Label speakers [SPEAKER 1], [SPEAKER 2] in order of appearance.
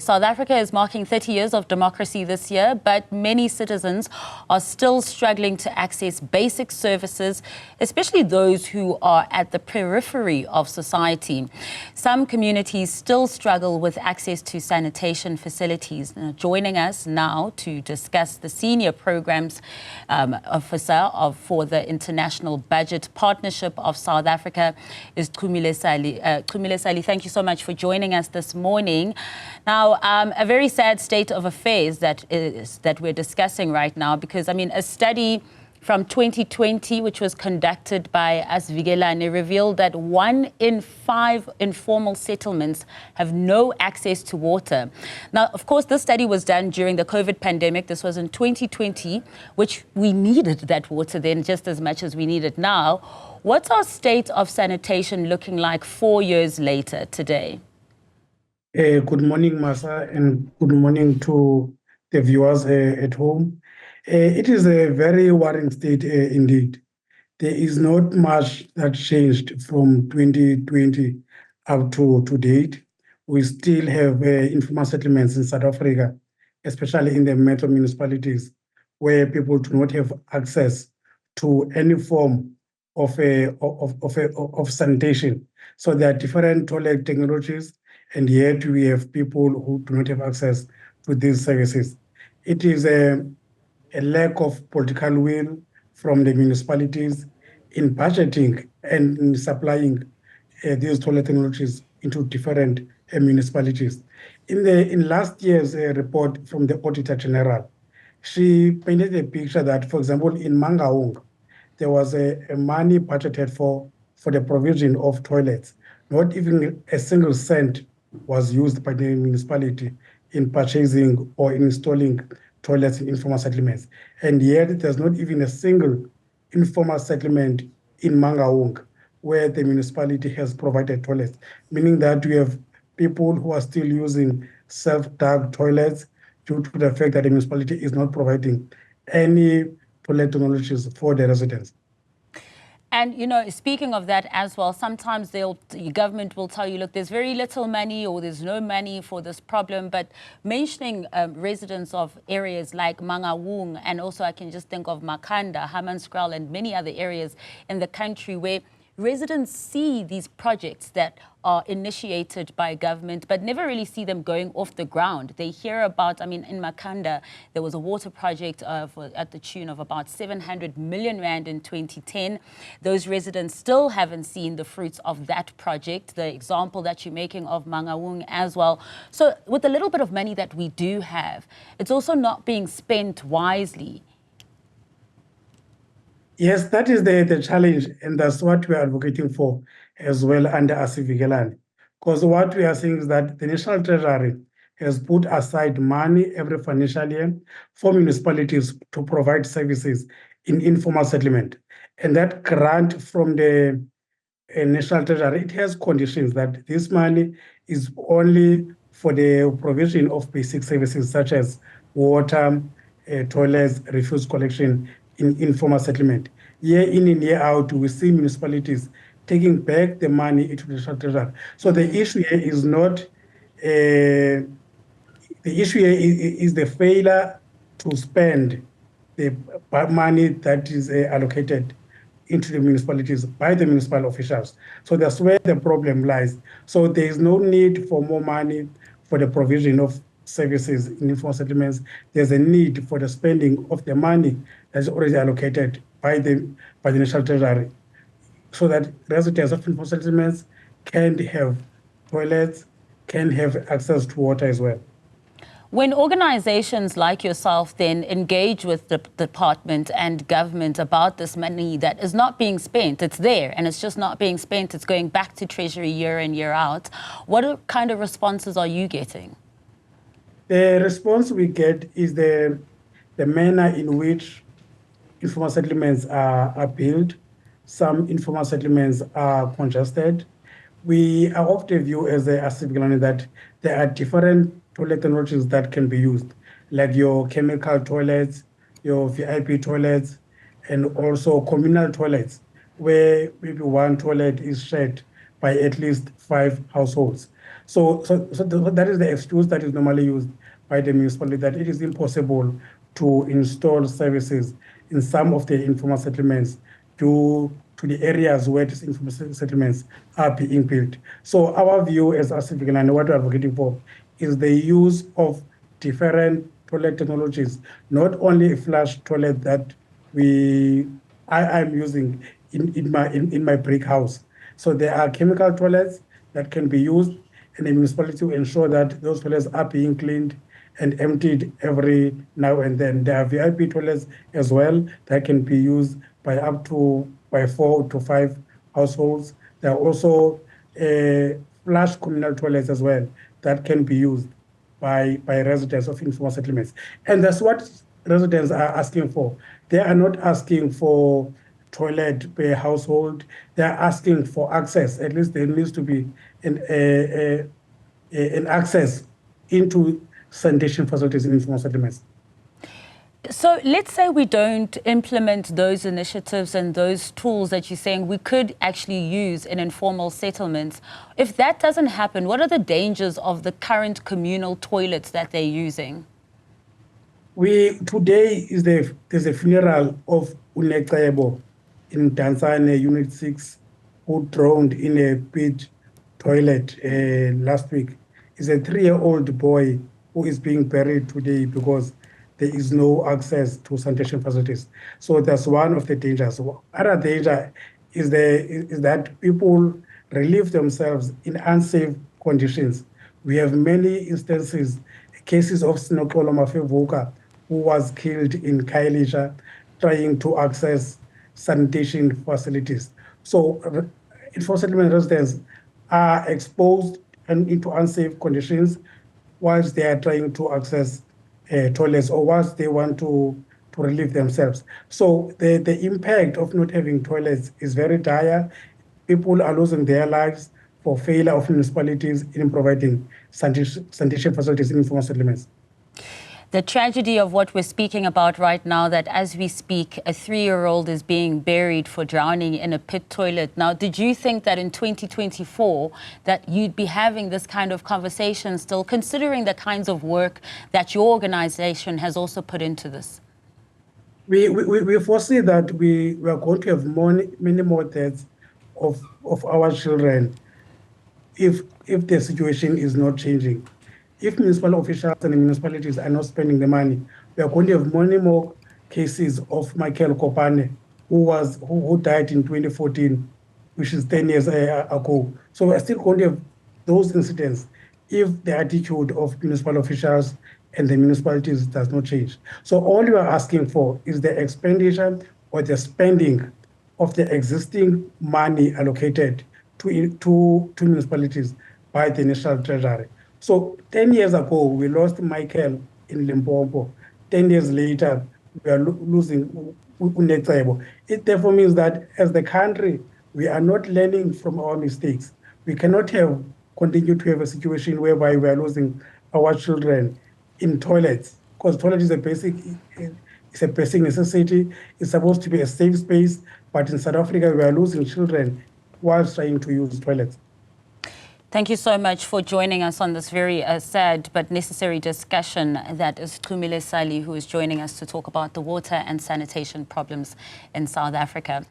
[SPEAKER 1] South Africa is marking 30 years of democracy this year, but many citizens are still struggling to access basic services, especially those who are at the periphery of society. Some communities still struggle with access to sanitation facilities. Joining us now to discuss the Senior Programs Officer for the International Budget Partnership of South Africa is Chumile Sali. Chumile Sali, thank you so much for joining us this morning. Now, a very sad state of affairs that we're discussing right now, because, I mean, a study from 2020, which was conducted by Asvigelane, revealed that 1 in 5 informal settlements have no access to water. Now, of course, this study was done during the COVID pandemic. This was in 2020, which we needed that water then just as much as we need it now. What's our state of sanitation looking like 4 years later today?
[SPEAKER 2] Good morning, Masa, and good morning to the viewers at home. It is a very worrying state indeed. There is not much that changed from 2020 up to date. We still have informal settlements in South Africa, especially in the metro municipalities, where people do not have access to any form of sanitation. So there are different toilet technologies, and yet we have people who do not have access to these services. It is a lack of political will from the municipalities in budgeting and in supplying these toilet technologies into different municipalities. In last year's report from the Auditor General, she painted a picture that, for example, in Mangaung, there was a money budgeted for the provision of toilets. Not even a single cent was used by the municipality in purchasing or installing toilets in informal settlements. And yet there's not even a single informal settlement in Mangaung where the municipality has provided toilets, meaning that we have people who are still using self-dug toilets due to the fact that the municipality is not providing any toilet technologies for the residents.
[SPEAKER 1] And, you know, speaking of that as well, sometimes the government will tell you, look, there's very little money or there's no money for this problem. But mentioning residents of areas like Mangaung, and also I can just think of Makhanda, Hammanskraal, and many other areas in the country where residents see these projects that are initiated by government, but never really see them going off the ground. They hear about, I mean, in Makhanda, there was a water project at the tune of about 700 million rand in 2010. Those residents still haven't seen the fruits of that project, the example that you're making of Mangaung as well. So with the little bit of money that we do have, it's also not being spent wisely.
[SPEAKER 2] Yes, that is the challenge, and that's what we are advocating for as well under Asvigelane. Because what we are saying is that the National Treasury has put aside money every financial year for municipalities to provide services in informal settlement. And that grant from the National Treasury, it has conditions that this money is only for the provision of basic services such as water, toilets, refuse collection, in informal settlement. Year in and year out, we see municipalities taking back the money into the National Treasury. So the issue here is not, the issue here is the failure to spend the money that is allocated into the municipalities by the municipal officials. So that's where the problem lies. So there is no need for more money for the provision of services in informal settlements. There's a need for the spending of the money that's already allocated by the National Treasury, so that residents of informal settlements can have toilets, can have access to water as well.
[SPEAKER 1] When organizations like yourself then engage with the department and government about this money that is not being spent, it's there and it's just not being spent, it's going back to Treasury year in, year out, what kind of responses are you getting?
[SPEAKER 2] The response we get is the manner in which informal settlements are built. Some informal settlements are congested. We are of the view as a Asvigelane that there are different toilet technologies that can be used, like your chemical toilets, your VIP toilets, and also communal toilets, where maybe one toilet is shared by at least 5 households. That is the excuse that is normally used by the municipality, that it is impossible to install services in some of the informal settlements due to the areas where these informal settlements are being built. So our view as Pacific and what we're advocating for is the use of different toilet technologies, not only a flush toilet that I'm using in my brick house. So there are chemical toilets that can be used, and the municipality to ensure that those toilets are being cleaned and emptied every now and then. There are VIP toilets as well that can be used by 4 to 5 households. There are also flush communal toilets as well that can be used by residents of informal settlements. And that's what residents are asking for. They are not asking for toilet per household. They are asking for access. At least there needs to be an access into sanitation facilities in informal settlements.
[SPEAKER 1] So let's say we don't implement those initiatives and those tools that you're saying we could actually use in informal settlements. If that doesn't happen, what are the dangers of the current communal toilets that they're using?
[SPEAKER 2] Today there's a funeral of Unecebo in Tanzania, Unit 6, who drowned in a pit toilet last week. It's a 3-year-old boy who is being buried today because there is no access to sanitation facilities. So that's one of the dangers. Other danger is that people relieve themselves in unsafe conditions. We have many instances, cases of Sinokolo Mafevuka, who was killed in Khayelitsha trying to access sanitation facilities. So informal settlement residents are exposed into unsafe conditions whilst they are trying to access toilets or whilst they want to relieve themselves. So the impact of not having toilets is very dire. People are losing their lives for failure of municipalities in providing sanitation facilities in informal settlements.
[SPEAKER 1] The tragedy of what we're speaking about right now, that as we speak, a 3-year-old is being buried for drowning in a pit toilet. Now, did you think that in 2024 that you'd be having this kind of conversation still, considering the kinds of work that your organization has also put into this?
[SPEAKER 2] We foresee that we are going to have many more deaths of our children if the situation is not changing. If municipal officials and the municipalities are not spending the money, we are going to have many more cases of Michael Kopane, who died in 2014, which is 10 years ago. So we're still going to have those incidents if the attitude of municipal officials and the municipalities does not change. So all we are asking for is the expenditure or the spending of the existing money allocated to municipalities by the National Treasury. So 10 years ago, we lost Michael in Limpopo. 10 years later, we are losing Unecebo. It therefore means that as the country, we are not learning from our mistakes. We cannot continue to have a situation whereby we are losing our children in toilets, because toilet is a basic necessity. It's supposed to be a safe space, but in South Africa, we are losing children while trying to use toilets.
[SPEAKER 1] Thank you so much for joining us on this very sad but necessary discussion. That is Chumile Sali, who is joining us to talk about the water and sanitation problems in South Africa.